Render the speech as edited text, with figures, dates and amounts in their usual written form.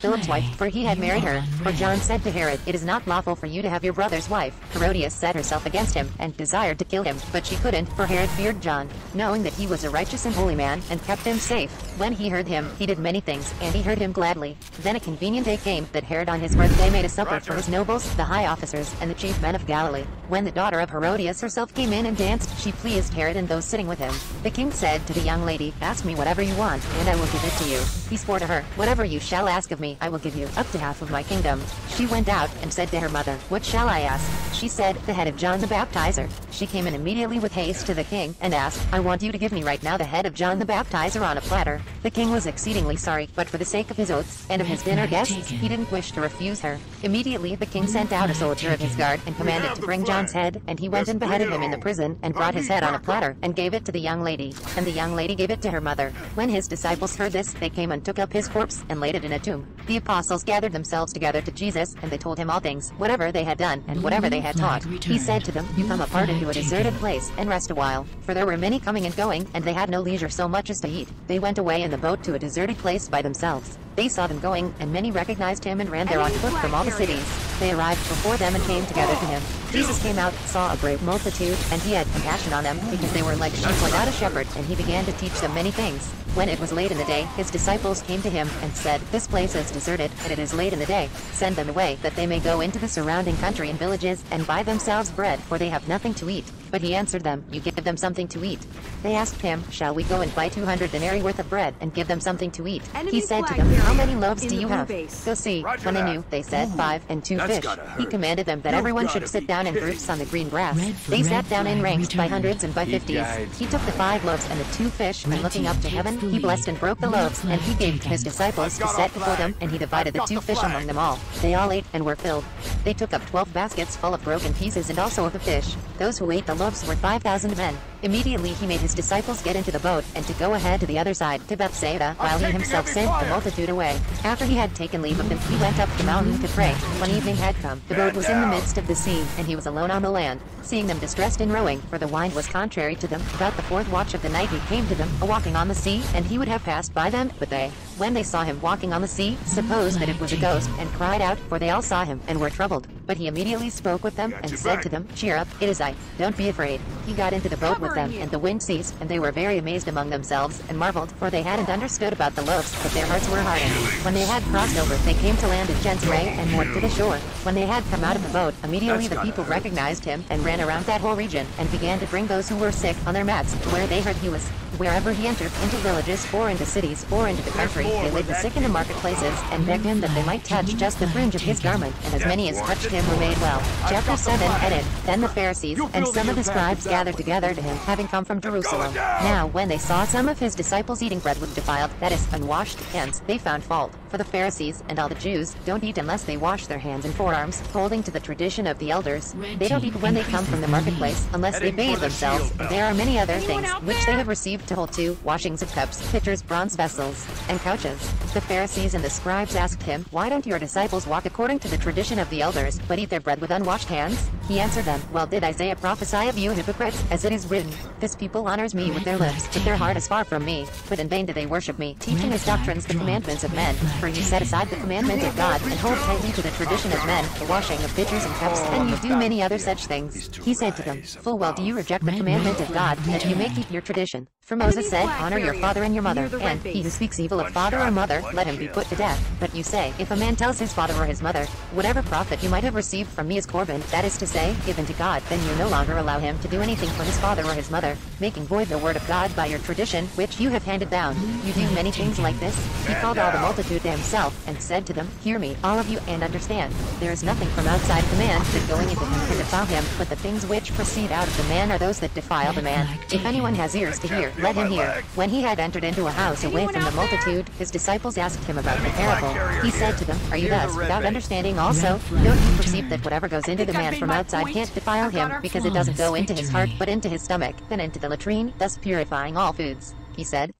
Philip's wife, for he had married her. For John said to Herod, "It is not lawful for you to have your brother's wife." Herodias set herself against him, and desired to kill him, but she couldn't, for Herod feared John, knowing that he was a righteous and holy man, and kept him safe. When he heard him, he did many things, and he heard him gladly. Then a convenient day came, that Herod on his birthday made a supper for his nobles, the high officers, and the chief men of Galilee. When the daughter of Herodias herself came in and danced, she pleased Herod and those sitting with him. The king said to the young lady, "Ask me whatever you want, and I will give it to you." He swore to her, "Whatever you shall ask of me, I will give you, up to half of my kingdom." She went out, and said to her mother, "What shall I ask?" She said, "The head of John the Baptizer." She came in immediately with haste to the king, and asked, "I want you to give me right now the head of John the Baptizer on a platter." The king was exceedingly sorry, but for the sake of his oaths, and of his dinner guests, he didn't wish to refuse her. Immediately the king sent out a soldier of his guard, and commanded to bring John's head, and he went and beheaded him in the prison, and brought his head on a platter, and gave it to the young lady, and the young lady gave it to her mother. When his disciples heard this, they came and took up his corpse, and laid it in a tomb. The apostles gathered themselves together to Jesus, and they told him all things, whatever they had done, and whatever they had taught. He said to them, "You come apart into a deserted place, and rest a while." For there were many coming and going, and they had no leisure so much as to eat. They went away in the boat to a deserted place by themselves. They saw them going, and many recognized him and ran there on foot from all the cities. They arrived before them and came together to him. Jesus came out, saw a great multitude, and he had compassion on them, because they were like sheep without a shepherd, and he began to teach them many things. When it was late in the day, his disciples came to him, and said, "This place is deserted, and it is late in the day. Send them away, that they may go into the surrounding country and villages, and buy themselves bread, for they have nothing to eat." But he answered them, "You give them something to eat." They asked him, "Shall we go and buy 200 denarii worth of bread, and give them something to eat?" He said to them, "How many loaves do you have?" Go see. When they knew, they said, 5 and 2 fish. He commanded them that everyone should sit down in groups on the green grass. They sat down in ranks by hundreds and by 50s. He took the 5 loaves and the 2 fish, and looking up to heaven, he blessed and broke the loaves, and he gave to his disciples to set before them, and he divided the 2 fish among them all. They all ate, and were filled. They took up 12 baskets full of broken pieces, and also of the fish. Those who ate the loaves were 5,000 men. Immediately he made his disciples get into the boat, and to go ahead to the other side, to Bethsaida, while he himself sent the multitude away. After he had taken leave of them, he went up the mountain to pray. When evening had come, the boat was in the midst of the sea, and he was alone on the land. Seeing them distressed in rowing, for the wind was contrary to them, about the 4th watch of the night he came to them, a-walking on the sea, and he would have passed by them, but they, when they saw him walking on the sea, supposed that it was a ghost, and cried out, for they all saw him, and were troubled. But he immediately spoke with them, and said to them, "Cheer up, it is I, don't be afraid." He got into the boat with them, and the wind ceased, and they were very amazed among themselves, and marveled, for they hadn't understood about the loaves, but their hearts were hardened. When they had crossed over, they came to land at Gennesaret, and moored to the shore. When they had come out of the boat, immediately the people recognized him, and ran around that whole region, and began to bring those who were sick on their mats, where they heard he was. Wherever he entered, into villages, or into cities, or into the country, they laid the sick in the marketplaces, and begged him that they might touch just the fringe of his garment, and as many as touched him were made well. Chapter 7 ended. Then the Pharisees, and some of the scribes gathered together to him, having come from Jerusalem. Now when they saw some of his disciples eating bread with defiled, that is, unwashed hands, they found fault. For the Pharisees, and all the Jews, don't eat unless they wash their hands and forearms, holding to the tradition of the elders. They don't eat when they come from the marketplace, unless they bathe themselves, and there are many other things, which they have received to hold to, washings of cups, pitchers, bronze vessels, and couches. The Pharisees and the scribes asked him, "Why don't your disciples walk according to the tradition of the elders, but eat their bread with unwashed hands?" He answered them, "Well did Isaiah prophesy of you hypocrites, as it is written, 'This people honors me with their lips, but their heart is far from me. But in vain do they worship me, teaching as doctrines the commandments of men. For you set aside the commandment of God, and hold tightly to the tradition of men, the washing of pitchers and cups, and you do many other such things." He said to them, "Full well do you reject the commandment of God, that you may keep your tradition. For Moses said, 'Honor your father and your mother,' and, 'He who speaks evil of father or mother, let him be put to death.' But you say, 'If a man tells his father or his mother, whatever profit you might have received from me is Corban, that is to say, given to God, then you no longer allow him to do anything for his father or his mother, making void the word of God by your tradition, which you have handed down. You do many things like this." He called all the multitude to himself, and said to them, "Hear me, all of you, and understand. There is nothing from outside the man that going into him can defile him, but the things which proceed out of the man are those that defile the man. If anyone has ears to hear, let him hear." When he had entered into a house away from the multitude, his disciples asked him about the parable. He said to them, "Are you thus without understanding also? Don't you perceive that whatever goes into the man from outside can't defile him, because it doesn't go into his heart, but into his stomach, then into the latrine, thus purifying all foods?" He said.